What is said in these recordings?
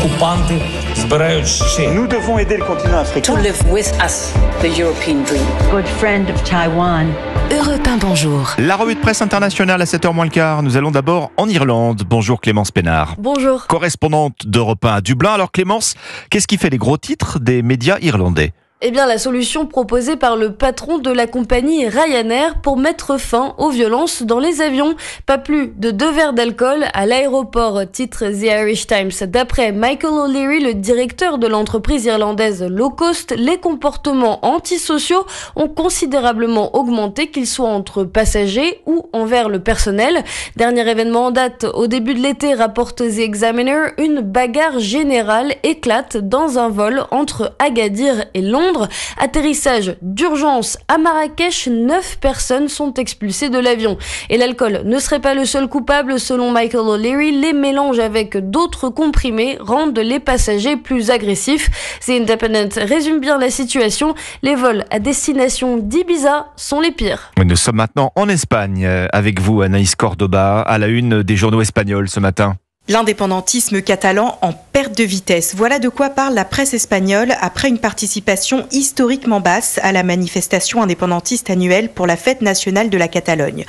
окупанти збирають ще. Nous devons aider le continent africain. To live with us, the European dream. Good friend of Taiwan. Europe 1, bonjour. La revue de presse internationale à 7h moins le quart. Nous allons d'abord en Irlande. Bonjour Clémence Pénard. Bonjour. Correspondante d'Europe 1 à Dublin. Alors Clémence, qu'est-ce qui fait les gros titres des médias irlandais ? Eh bien, la solution proposée par le patron de la compagnie Ryanair pour mettre fin aux violences dans les avions. Pas plus de 2 verres d'alcool à l'aéroport, titre The Irish Times. D'après Michael O'Leary, le directeur de l'entreprise irlandaise low cost, les comportements antisociaux ont considérablement augmenté, qu'ils soient entre passagers ou envers le personnel. Dernier événement en date, au début de l'été, rapporte The Examiner, une bagarre générale éclate dans un vol entre Agadir et Londres. Atterrissage d'urgence à Marrakech, 9 personnes sont expulsées de l'avion. Et l'alcool ne serait pas le seul coupable, selon Michael O'Leary. Les mélanges avec d'autres comprimés rendent les passagers plus agressifs. The Independent résume bien la situation. Les vols à destination d'Ibiza sont les pires. Nous sommes maintenant en Espagne avec vous, Anaïs Cordoba, à la une des journaux espagnols ce matin. L'indépendantisme catalan en perte de vitesse. Voilà de quoi parle la presse espagnole après une participation historiquement basse à la manifestation indépendantiste annuelle pour la fête nationale de la Catalogne.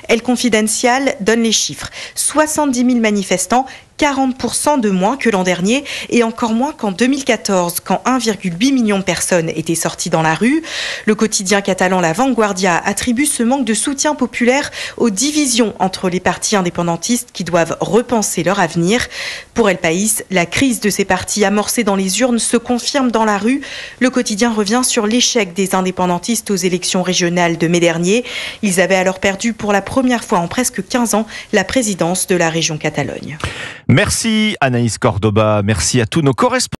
El Confidencial donne les chiffres. 70 000 manifestants, 40% de moins que l'an dernier et encore moins qu'en 2014, quand 1,8 million de personnes étaient sorties dans la rue. Le quotidien catalan La Vanguardia attribue ce manque de soutien populaire aux divisions entre les partis indépendantistes qui doivent repenser leur avenir. Pour El País, la crise de ces partis amorcée dans les urnes se confirme dans la rue. Le quotidien revient sur l'échec des indépendantistes aux élections régionales de mai dernier. Ils avaient alors perdu pour la première fois en presque 15 ans la présidence de la région Catalogne. Merci Anaïs Cordoba, merci à tous nos correspondants.